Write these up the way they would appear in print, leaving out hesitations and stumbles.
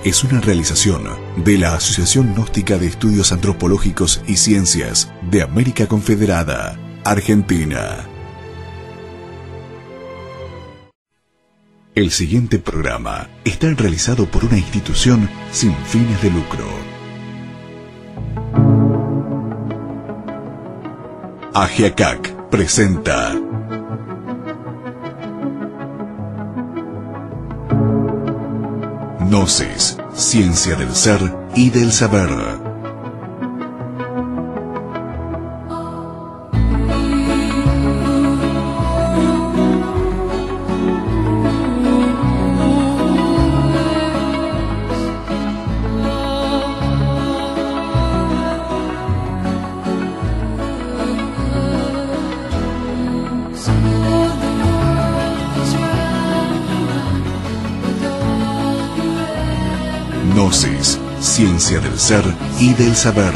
es una realización de la Asociación Gnóstica de Estudios Antropológicos y Ciencias de América Confederada, Argentina. El siguiente programa está realizado por una institución sin fines de lucro. Ajiacac presenta Gnosis, ciencia del ser y del saber. Gnosis, ciencia del ser y del saber.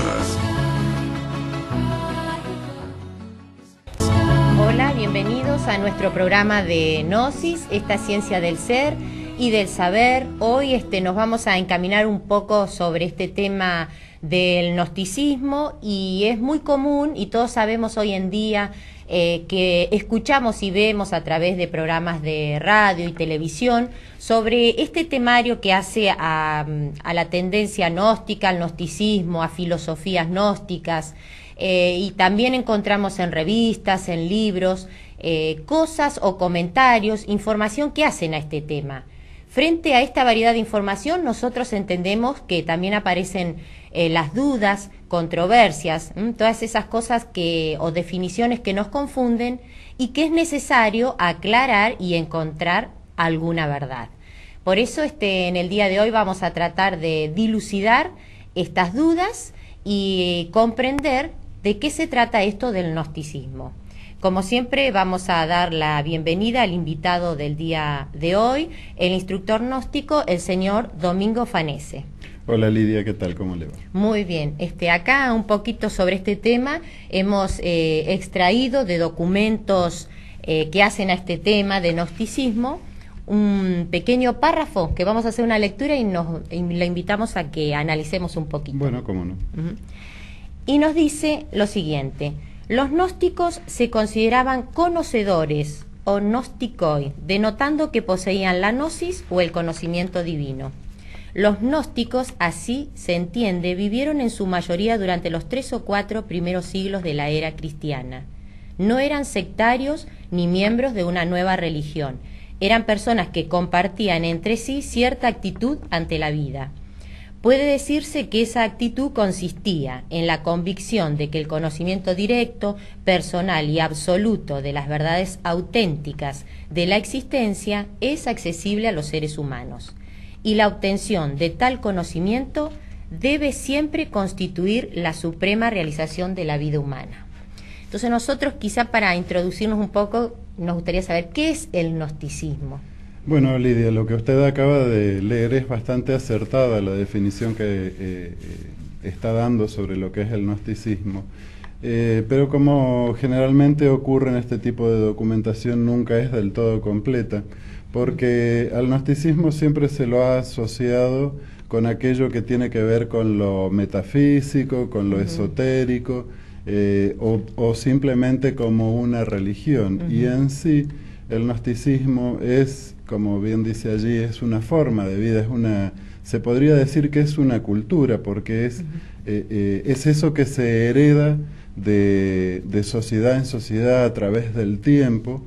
Hola, bienvenidos a nuestro programa de Gnosis, esta ciencia del ser y del saber. Hoy nos vamos a encaminar un poco sobre este tema del gnosticismo, y es muy común y todos sabemos hoy en día que escuchamos y vemos a través de programas de radio y televisión sobre este temario que hace a la tendencia gnóstica, al gnosticismo, a filosofías gnósticas, y también encontramos en revistas, en libros, cosas o comentarios, información que hacen a este tema. Frente a esta variedad de información, nosotros entendemos que también aparecen las dudas, controversias, todas esas cosas o definiciones que nos confunden y que es necesario aclarar y encontrar alguna verdad. Por eso en el día de hoy vamos a tratar de dilucidar estas dudas y comprender de qué se trata esto del gnosticismo. Como siempre, vamos a dar la bienvenida al invitado del día de hoy, el instructor gnóstico, el señor Domingo Fanese. Hola Lidia, ¿qué tal? ¿Cómo le va? Muy bien. Acá un poquito sobre este tema hemos extraído de documentos que hacen a este tema de gnosticismo un pequeño párrafo que vamos a hacer una lectura y le invitamos a que analicemos un poquito. Bueno, cómo no. Y nos dice lo siguiente: los gnósticos se consideraban conocedores o gnostikoi, denotando que poseían la gnosis o el conocimiento divino. Los gnósticos, así se entiende, vivieron en su mayoría durante los 3 o 4 primeros siglos de la era cristiana. No eran sectarios ni miembros de una nueva religión. Eran personas que compartían entre sí cierta actitud ante la vida. Puede decirse que esa actitud consistía en la convicción de que el conocimiento directo, personal y absoluto de las verdades auténticas de la existencia es accesible a los seres humanos, y la obtención de tal conocimiento debe siempre constituir la suprema realización de la vida humana. Entonces nosotros, quizá para introducirnos un poco, nos gustaría saber qué es el gnosticismo. Bueno, Lidia, lo que usted acaba de leer es bastante acertada la definición que está dando sobre lo que es el gnosticismo. Pero como generalmente ocurre en este tipo de documentación, nunca es del todo completa, porque al gnosticismo siempre se lo ha asociado con aquello que tiene que ver con lo metafísico, con lo esotérico, o simplemente como una religión. Y en sí, el gnosticismo es, como bien dice allí, es una forma de vida, se podría decir que es una cultura, porque es eso que se hereda de sociedad en sociedad a través del tiempo,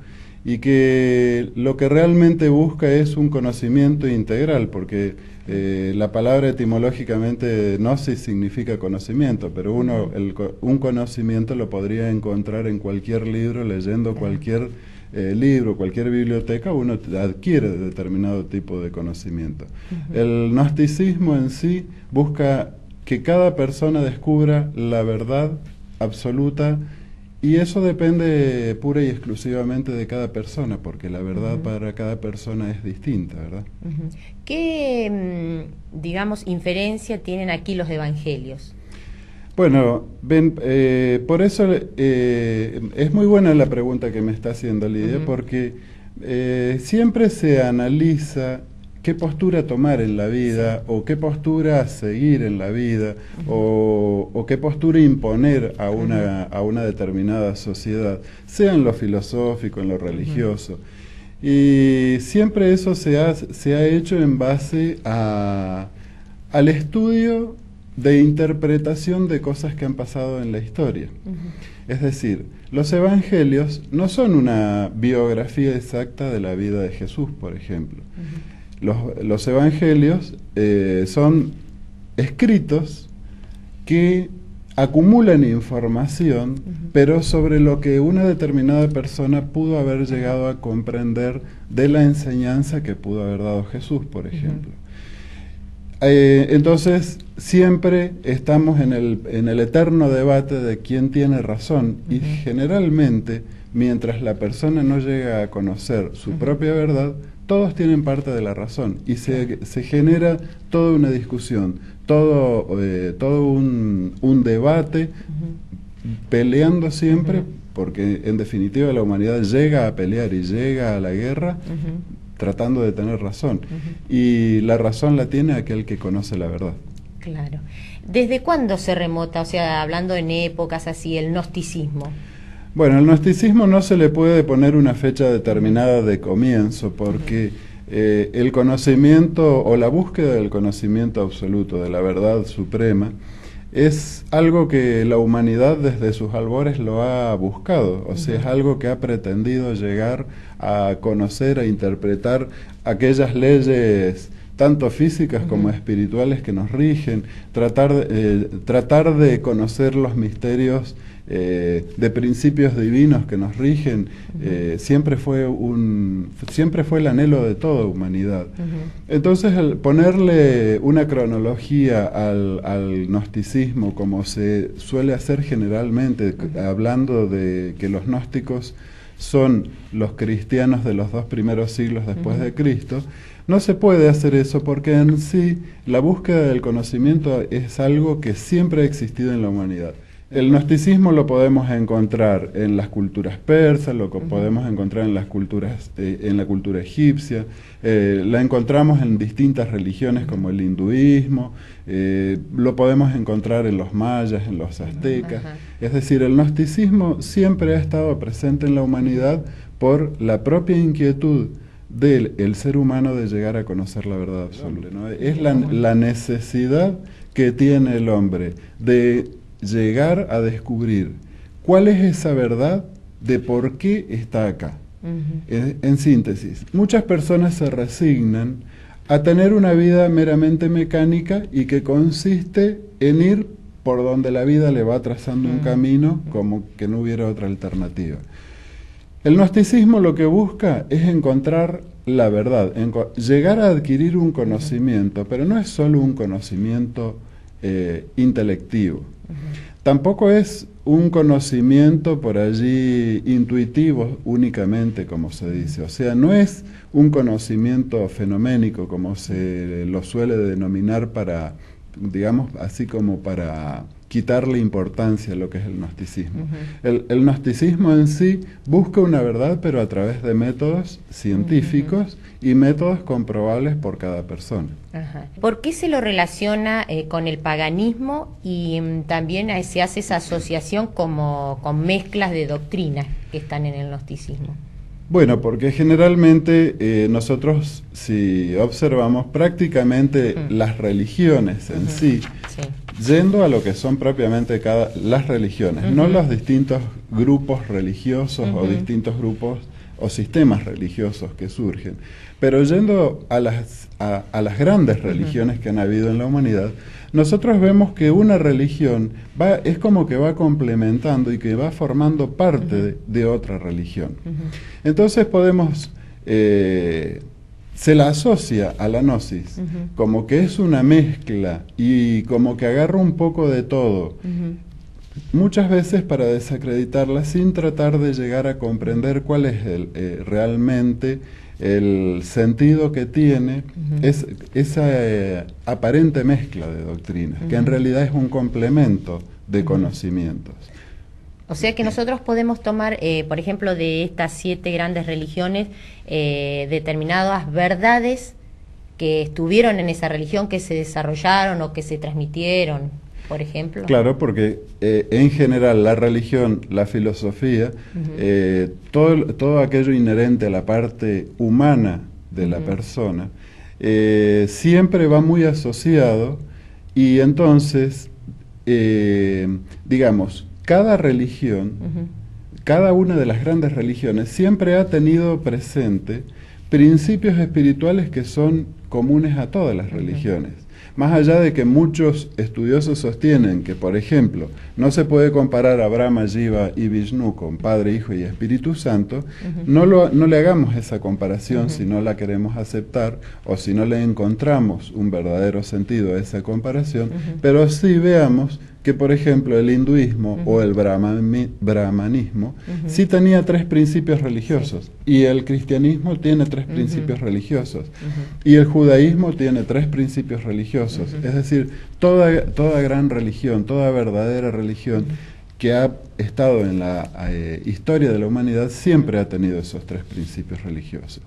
y que lo que realmente busca es un conocimiento integral, porque la palabra etimológicamente gnosis significa conocimiento, pero un conocimiento lo podría encontrar en cualquier libro, leyendo cualquier libro, cualquier biblioteca, uno adquiere determinado tipo de conocimiento. El gnosticismo en sí busca que cada persona descubra la verdad absoluta, y eso depende pura y exclusivamente de cada persona, porque la verdad para cada persona es distinta, ¿verdad? ¿Qué, digamos, inferencia tienen aquí los evangelios? Bueno, por eso es muy buena la pregunta que me está haciendo Lidia, porque siempre se analiza qué postura tomar en la vida, o qué postura seguir en la vida, o qué postura imponer a una determinada sociedad, sea en lo filosófico, en lo religioso. Y siempre eso se ha hecho en base al estudio de interpretación de cosas que han pasado en la historia. Es decir, los evangelios no son una biografía exacta de la vida de Jesús, por ejemplo. Los evangelios son escritos que acumulan información, pero sobre lo que una determinada persona pudo haber llegado a comprender de la enseñanza que pudo haber dado Jesús, por ejemplo. Entonces, siempre estamos en el eterno debate de quién tiene razón, y generalmente, mientras la persona no llega a conocer su propia verdad, todos tienen parte de la razón, y se genera toda una discusión, todo un debate, peleando siempre, porque en definitiva la humanidad llega a pelear y llega a la guerra, tratando de tener razón, y la razón la tiene aquel que conoce la verdad. Claro. ¿Desde cuándo se remota, o sea, hablando en épocas así, el gnosticismo? Bueno, al gnosticismo no se le puede poner una fecha determinada de comienzo, porque el conocimiento o la búsqueda del conocimiento absoluto, de la verdad suprema, es algo que la humanidad desde sus albores lo ha buscado, o sea, es algo que ha pretendido llegar a conocer, a interpretar aquellas leyes tanto físicas como espirituales que nos rigen, tratar de conocer los misterios de principios divinos que nos rigen, siempre fue el anhelo de toda humanidad. Entonces, el ponerle una cronología al gnosticismo, como se suele hacer generalmente, hablando de que los gnósticos son los cristianos de los 2 primeros siglos después de Cristo, no se puede hacer eso, porque en sí la búsqueda del conocimiento es algo que siempre ha existido en la humanidad. El gnosticismo lo podemos encontrar en las culturas persas, lo podemos encontrar en las culturas, en la cultura egipcia, la encontramos en distintas religiones como el hinduismo, lo podemos encontrar en los mayas, en los aztecas. Es decir, el gnosticismo siempre ha estado presente en la humanidad por la propia inquietud del ser humano de llegar a conocer la verdad absoluta, ¿no? Es la necesidad que tiene el hombre de llegar a descubrir cuál es esa verdad de por qué está acá. En síntesis, muchas personas se resignan a tener una vida meramente mecánica y que consiste en ir por donde la vida le va trazando un camino, como que no hubiera otra alternativa. El gnosticismo lo que busca es encontrar la verdad, llegar a adquirir un conocimiento, pero no es solo un conocimiento intelectivo. Tampoco es un conocimiento por allí intuitivo únicamente, como se dice. O sea, no es un conocimiento fenoménico, como se lo suele denominar para, digamos, así como para quitarle importancia a lo que es el gnosticismo. El gnosticismo en sí busca una verdad, pero a través de métodos científicos y métodos comprobables por cada persona. ¿Por qué se lo relaciona con el paganismo y también se hace esa asociación como con mezclas de doctrinas que están en el gnosticismo? Bueno, porque generalmente nosotros, si observamos prácticamente las religiones en sí, yendo a lo que son propiamente las religiones, no los distintos grupos religiosos o distintos grupos o sistemas religiosos que surgen, pero yendo a las grandes religiones que han habido en la humanidad, nosotros vemos que una religión es como que va complementando y que va formando parte de otra religión. Entonces podemos, se la asocia a la gnosis como que es una mezcla y como que agarra un poco de todo, muchas veces para desacreditarla sin tratar de llegar a comprender cuál es realmente el sentido que tiene esa aparente mezcla de doctrinas, que en realidad es un complemento de conocimientos. O sea que nosotros podemos tomar, por ejemplo, de estas 7 grandes religiones, determinadas verdades que estuvieron en esa religión, que se desarrollaron o que se transmitieron, por ejemplo? Claro, porque en general la religión, la filosofía, todo aquello inherente a la parte humana de la persona, siempre va muy asociado, y entonces, digamos, cada religión, cada una de las grandes religiones siempre ha tenido presente principios espirituales que son comunes a todas las religiones. Más allá de que muchos estudiosos sostienen que, por ejemplo, no se puede comparar a Brahma, Shiva y Vishnu con Padre, Hijo y Espíritu Santo, no le hagamos esa comparación si no la queremos aceptar o si no le encontramos un verdadero sentido a esa comparación, pero sí veamos que, por ejemplo, el hinduismo o el brahmanismo sí tenía 3 principios religiosos, y el cristianismo tiene 3 principios religiosos, y el judaísmo tiene 3 principios religiosos. Es decir, toda gran religión, toda verdadera religión que ha estado en la historia de la humanidad siempre ha tenido esos 3 principios religiosos.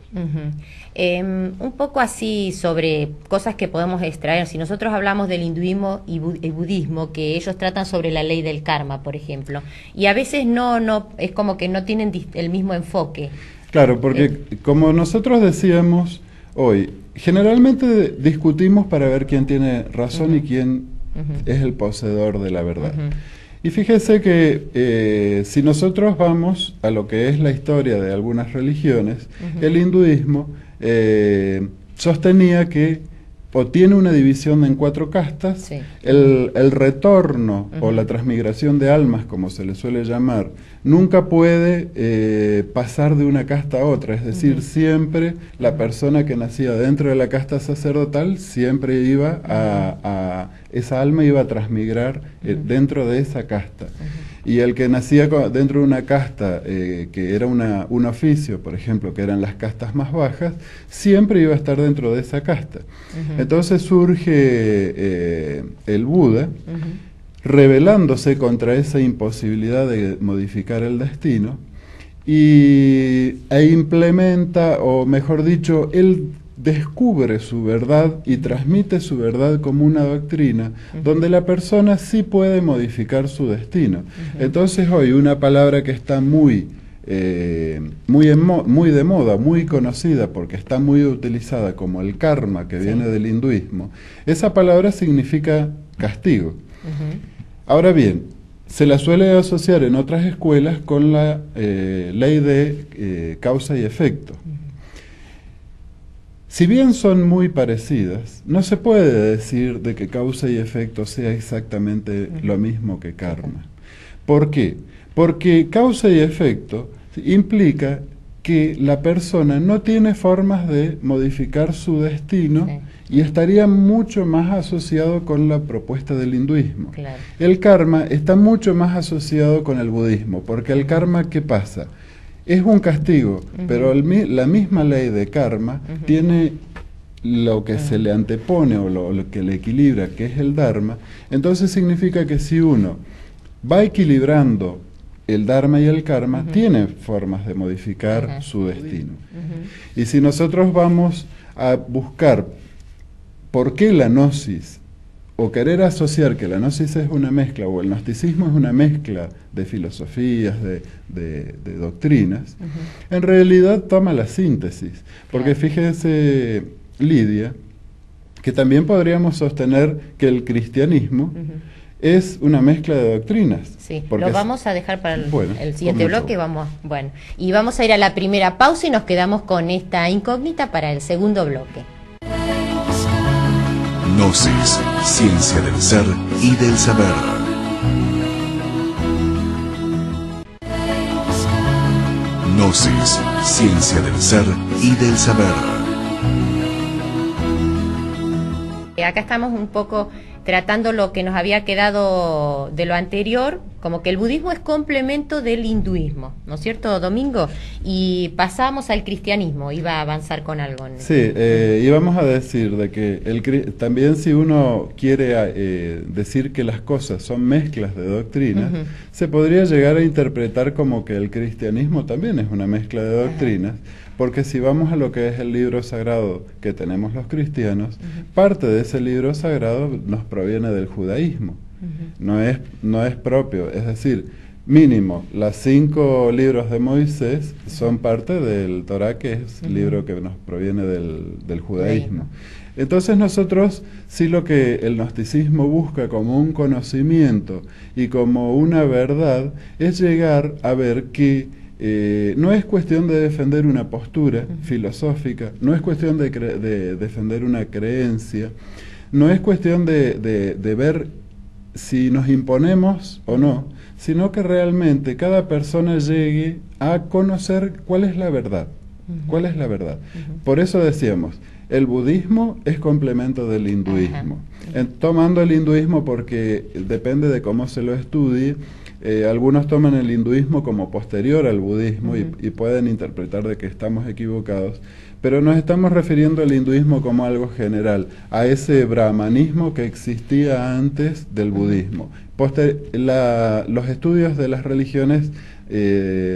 Un poco así sobre cosas que podemos extraer. Si nosotros hablamos del hinduismo y budismo, que ellos tratan sobre la ley del karma, por ejemplo, y a veces no es como que no tienen el mismo enfoque. Claro, porque como nosotros decíamos hoy, generalmente discutimos para ver quién tiene razón y quién es el poseedor de la verdad. Y fíjese que si nosotros vamos a lo que es la historia de algunas religiones, el hinduismo sostenía que, o tiene una división en 4 castas, el retorno o la transmigración de almas, como se le suele llamar, nunca puede pasar de una casta a otra, es decir, siempre la persona que nacía dentro de la casta sacerdotal, siempre iba esa alma iba a transmigrar dentro de esa casta. Y el que nacía dentro de una casta que era un oficio, por ejemplo, que eran las castas más bajas, siempre iba a estar dentro de esa casta. Entonces surge el Buda, rebelándose contra esa imposibilidad de modificar el destino, e implementa, o mejor dicho, él descubre su verdad y transmite su verdad como una doctrina donde la persona sí puede modificar su destino. Entonces hoy una palabra que está muy de moda, muy conocida porque está muy utilizada, como el karma, que viene del hinduismo, esa palabra significa castigo. Ahora bien, se la suele asociar en otras escuelas con la ley de causa y efecto. Si bien son muy parecidas, no se puede decir de que causa y efecto sea exactamente lo mismo que karma. ¿Por qué? Porque causa y efecto implica que la persona no tiene formas de modificar su destino y estaría mucho más asociado con la propuesta del hinduismo. El karma está mucho más asociado con el budismo, porque el karma, ¿qué pasa? Es un castigo, pero la misma ley de karma tiene lo que se le antepone o lo que le equilibra, que es el dharma. Entonces significa que si uno va equilibrando el dharma y el karma, tiene formas de modificar su destino. Y si nosotros vamos a buscar por qué la gnosis, o querer asociar que la gnosis es una mezcla, o el gnosticismo es una mezcla de filosofías, de doctrinas, en realidad toma la síntesis. Porque fíjese, Lidia, que también podríamos sostener que el cristianismo es una mezcla de doctrinas. Sí, lo vamos a dejar para el siguiente bloque. Y vamos a ir a la primera pausa y nos quedamos con esta incógnita para el segundo bloque. Gnosis, ciencia del ser y del saber. Gnosis, ciencia del ser y del saber. Acá estamos un poco tratando lo que nos había quedado de lo anterior, como que el budismo es complemento del hinduismo, ¿no es cierto, Domingo? Y pasamos al cristianismo, iba a avanzar con algo. Sí, íbamos a decir de que también si uno quiere decir que las cosas son mezclas de doctrinas, se podría llegar a interpretar como que el cristianismo también es una mezcla de doctrinas, porque si vamos a lo que es el libro sagrado que tenemos los cristianos, parte de ese libro sagrado nos proviene del judaísmo, no es propio, es decir, mínimo, los 5 libros de Moisés son parte del Torá, que es el libro que nos proviene del judaísmo. Entonces nosotros, sí, lo que el gnosticismo busca como un conocimiento y como una verdad, es llegar a ver que no es cuestión de defender una postura filosófica, no es cuestión de defender una creencia, no es cuestión de ver si nos imponemos o no, sino que realmente cada persona llegue a conocer cuál es la verdad. ¿Cuál es la verdad? Por eso decíamos, el budismo es complemento del hinduismo. Tomando el hinduismo porque depende de cómo se lo estudie, algunos toman el hinduismo como posterior al budismo y pueden interpretar de que estamos equivocados, pero nos estamos refiriendo al hinduismo como algo general, a ese brahmanismo que existía antes del budismo. Los estudios de las religiones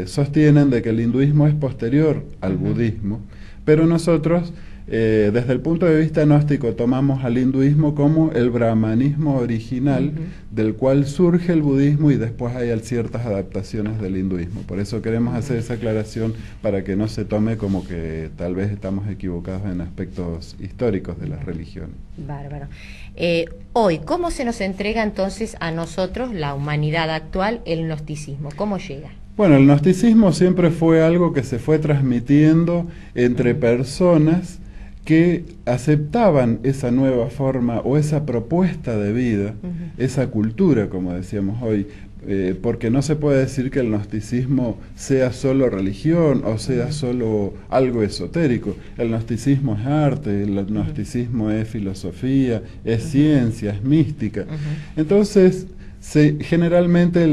sostienen de que el hinduismo es posterior al budismo, pero nosotros, desde el punto de vista gnóstico, tomamos al hinduismo como el brahmanismo original, del cual surge el budismo y después hay ciertas adaptaciones del hinduismo. Por eso queremos hacer esa aclaración para que no se tome como que tal vez estamos equivocados en aspectos históricos de las religiones. Bárbaro. Hoy, ¿cómo se nos entrega entonces a nosotros, la humanidad actual, el gnosticismo? ¿Cómo llega? Bueno, el gnosticismo siempre fue algo que se fue transmitiendo entre personas que aceptaban esa nueva forma o esa propuesta de vida, esa cultura, como decíamos hoy, porque no se puede decir que el gnosticismo sea solo religión o sea solo algo esotérico. El gnosticismo es arte, el gnosticismo es filosofía, es ciencia, es mística. Entonces, generalmente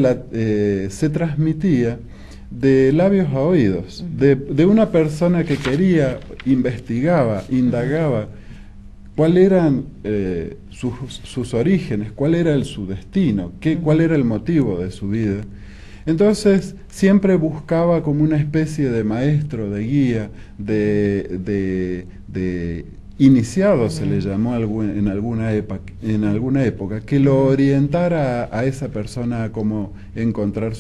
se transmitía de labios a oídos, de una persona que quería, investigaba, indagaba cuáles eran sus orígenes, cuál era su destino, cuál era el motivo de su vida. Entonces siempre buscaba como una especie de maestro, de guía, de iniciado, se le llamó en alguna época, que lo orientara a esa persona a cómo encontrar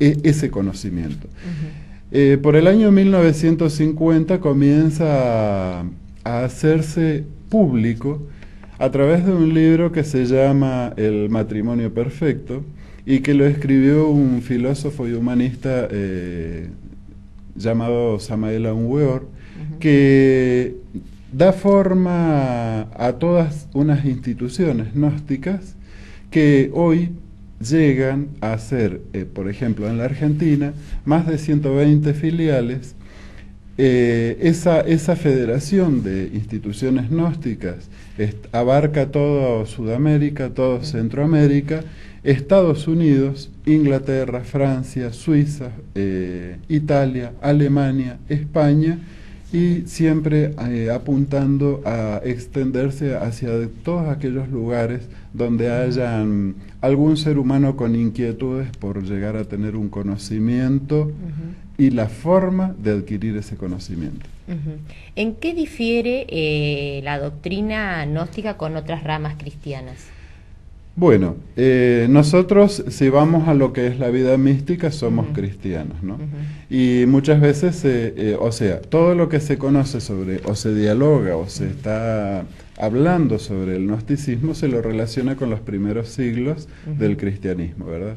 ese conocimiento. Por el año 1950 comienza a hacerse público a través de un libro que se llama El matrimonio perfecto y que lo escribió un filósofo y humanista llamado Samael Aun Weor, que da forma a todas unas instituciones gnósticas que hoy llegan a ser, por ejemplo, en la Argentina, más de 120 filiales. Esa federación de instituciones gnósticas abarca toda Sudamérica, toda Centroamérica, Estados Unidos, Inglaterra, Francia, Suiza, Italia, Alemania, España, y siempre apuntando a extenderse hacia todos aquellos lugares donde hayan algún ser humano con inquietudes por llegar a tener un conocimiento y la forma de adquirir ese conocimiento. ¿En qué difiere la doctrina gnóstica con otras ramas cristianas? Bueno, nosotros, si vamos a lo que es la vida mística, somos cristianos, ¿no? Y muchas veces, o sea, todo lo que se conoce sobre, o se dialoga, o se está hablando sobre el gnosticismo, se lo relaciona con los primeros siglos del cristianismo, ¿verdad?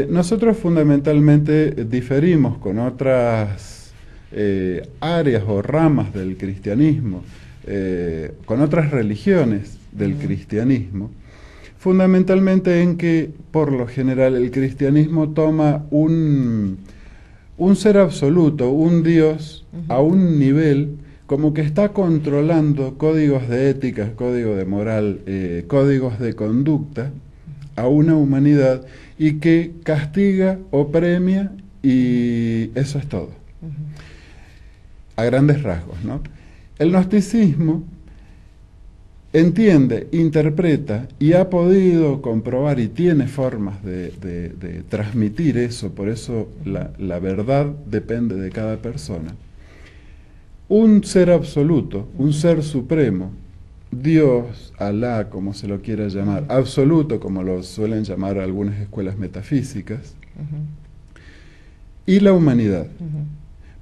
Nosotros fundamentalmente diferimos con otras áreas o ramas del cristianismo, con otras religiones del cristianismo, fundamentalmente en que, por lo general, el cristianismo toma un ser absoluto, un Dios, a un nivel como que está controlando códigos de ética, código de moral, códigos de conducta a una humanidad y que castiga o premia, y eso es todo. A grandes rasgos, ¿no? El gnosticismo entiende, interpreta y ha podido comprobar y tiene formas de transmitir eso, por eso la verdad depende de cada persona. Un ser absoluto, un ser supremo, Dios, Alá, como se lo quiera llamar, absoluto, como lo suelen llamar algunas escuelas metafísicas, y la humanidad.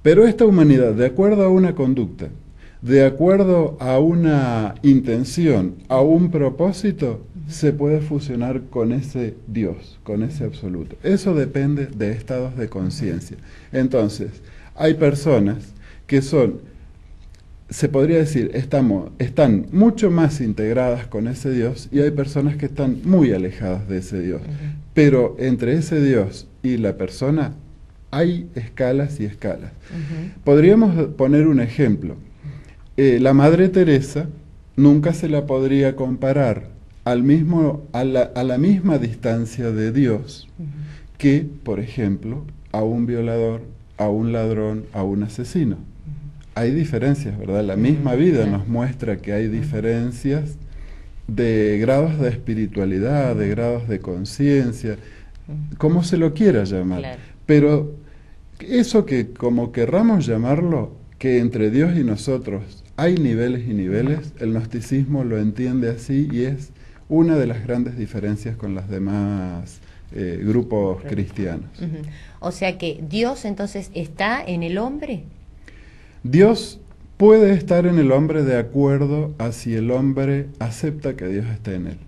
Pero esta humanidad, de acuerdo a una conducta, de acuerdo a una intención, a un propósito, se puede fusionar con ese Dios, con ese absoluto. Eso depende de estados de conciencia. Entonces, hay personas que son, se podría decir, están mucho más integradas con ese Dios, y hay personas que están muy alejadas de ese Dios. Pero entre ese Dios y la persona hay escalas y escalas. Podríamos poner un ejemplo. La Madre Teresa nunca se la podría comparar a la misma distancia de Dios que, por ejemplo, a un violador, a un ladrón, a un asesino. Hay diferencias, ¿verdad? La misma vida nos muestra que hay diferencias de grados de espiritualidad, de grados de conciencia, como se lo quiera llamar. Claro. Pero eso que, como querramos llamarlo, que entre Dios y nosotros hay niveles y niveles, el gnosticismo lo entiende así, y es una de las grandes diferencias con los demás grupos cristianos. O sea que Dios entonces está en el hombre. Dios puede estar en el hombre de acuerdo a si el hombre acepta que Dios esté en él.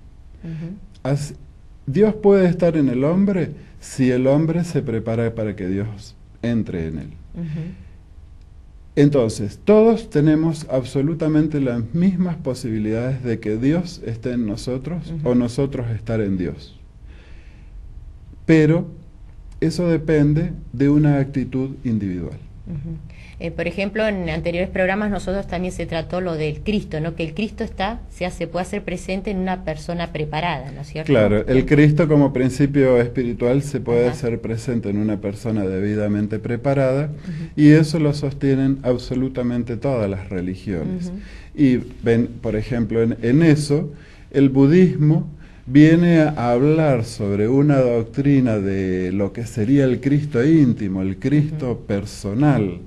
Dios puede estar en el hombre si el hombre se prepara para que Dios entre en él. Entonces, todos tenemos absolutamente las mismas posibilidades de que Dios esté en nosotros o nosotros estar en Dios. Pero eso depende de una actitud individual. Por ejemplo, en anteriores programas nosotros también se trató lo del Cristo, ¿no? Que el Cristo se puede hacer presente en una persona preparada, ¿no es cierto? Claro, el Cristo como principio espiritual se puede hacer presente en una persona debidamente preparada, y eso lo sostienen absolutamente todas las religiones. Y ven, por ejemplo, en eso, el budismo viene a hablar sobre una doctrina de lo que sería el Cristo íntimo, el Cristo personal.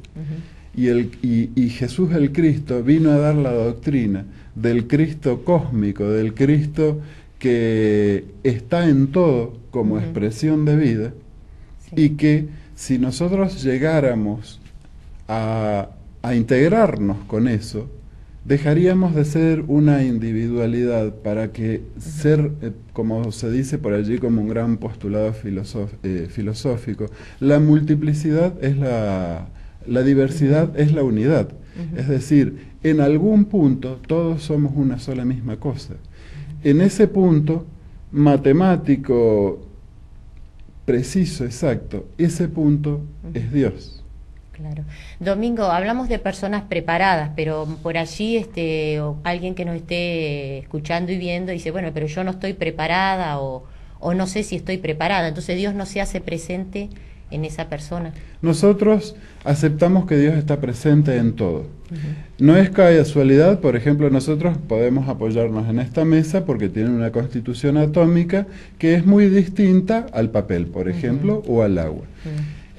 Y Jesús el Cristo vino a dar la doctrina del Cristo cósmico, del Cristo que está en todo como expresión de vida, y que si nosotros llegáramos a integrarnos con eso, dejaríamos de ser una individualidad para que ser, como se dice por allí como un gran postulado filosófico, la multiplicidad es la diversidad es la unidad. Es decir, en algún punto todos somos una sola misma cosa. En ese punto matemático, preciso, exacto, ese punto es Dios. Claro. Domingo, hablamos de personas preparadas, pero por allí alguien que nos esté escuchando y viendo dice, bueno, pero yo no estoy preparada o no sé si estoy preparada, entonces Dios no se hace presente en esa persona. Nosotros aceptamos que Dios está presente en todo. No es casualidad, por ejemplo, nosotros podemos apoyarnos en esta mesa porque tiene una constitución atómica que es muy distinta al papel, por ejemplo, o al agua.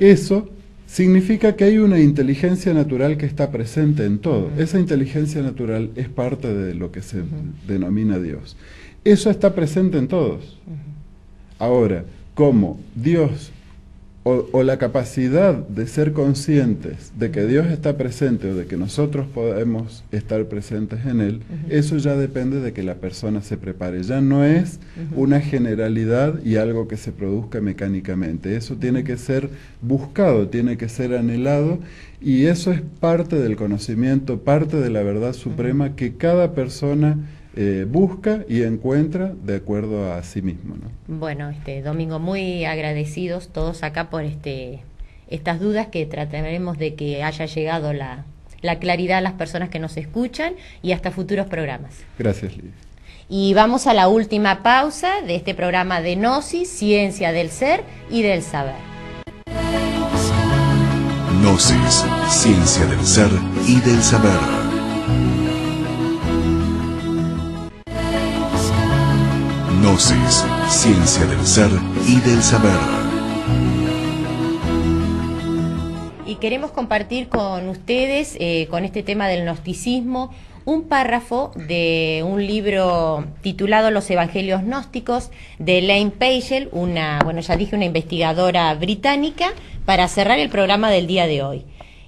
Eso significa que hay una inteligencia natural que está presente en todo. Esa inteligencia natural es parte de lo que se denomina Dios. Eso está presente en todos. Ahora, ¿cómo Dios o la capacidad de ser conscientes de que Dios está presente o de que nosotros podemos estar presentes en Él, eso ya depende de que la persona se prepare. Ya no es una generalidad y algo que se produzca mecánicamente. Eso tiene que ser buscado, tiene que ser anhelado, y eso es parte del conocimiento, parte de la verdad suprema que cada persona busca y encuentra de acuerdo a sí mismo, ¿no? Bueno, Domingo, muy agradecidos todos acá por estas dudas, que trataremos de que haya llegado la claridad a las personas que nos escuchan, y hasta futuros programas. Gracias, Lidia. Y vamos a la última pausa de este programa de Gnosis, Ciencia del Ser y del Saber. Gnosis, Ciencia del Ser y del Saber. Gnosis, ciencia del ser y del saber. Y queremos compartir con ustedes, con este tema del gnosticismo, un párrafo de un libro titulado Los Evangelios Gnósticos de Elaine Pagel, una investigadora británica, para cerrar el programa del día de hoy.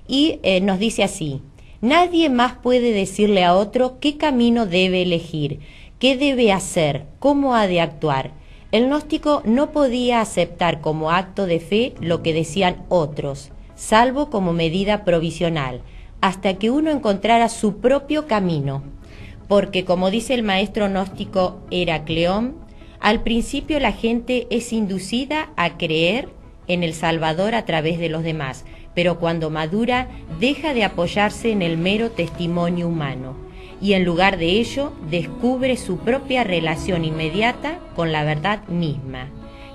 Y nos dice así: nadie más puede decirle a otro qué camino debe elegir, qué debe hacer, cómo ha de actuar. El gnóstico no podía aceptar como acto de fe lo que decían otros, salvo como medida provisional, hasta que uno encontrara su propio camino. Porque, como dice el maestro gnóstico Heracleón, al principio la gente es inducida a creer en el Salvador a través de los demás, pero cuando madura deja de apoyarse en el mero testimonio humano y en lugar de ello descubre su propia relación inmediata con la verdad misma.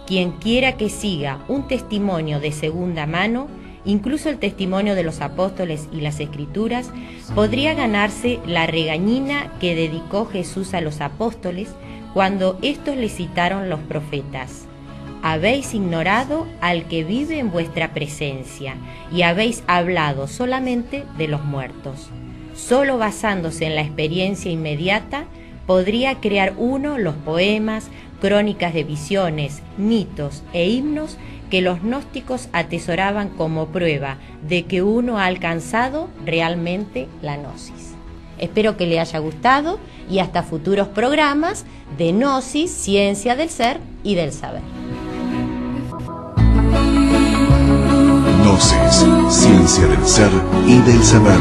Quien quiera que siga un testimonio de segunda mano, incluso el testimonio de los apóstoles y las escrituras, podría ganarse la regañina que dedicó Jesús a los apóstoles cuando éstos le citaron los profetas. Habéis ignorado al que vive en vuestra presencia y habéis hablado solamente de los muertos. Solo basándose en la experiencia inmediata podría crear uno los poemas, crónicas de visiones, mitos e himnos que los gnósticos atesoraban como prueba de que uno ha alcanzado realmente la gnosis. Espero que le haya gustado y hasta futuros programas de Gnosis, ciencia del ser y del saber. Gnosis, ciencia del ser y del saber.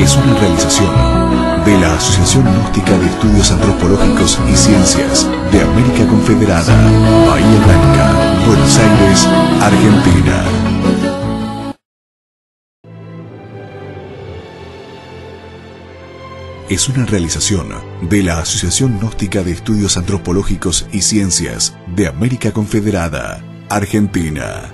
Es una realización de la Asociación Gnóstica de Estudios Antropológicos y Ciencias de América Confederada, Bahía Blanca, Buenos Aires, Argentina. Es una realización de la Asociación Gnóstica de Estudios Antropológicos y Ciencias de América Confederada, Argentina.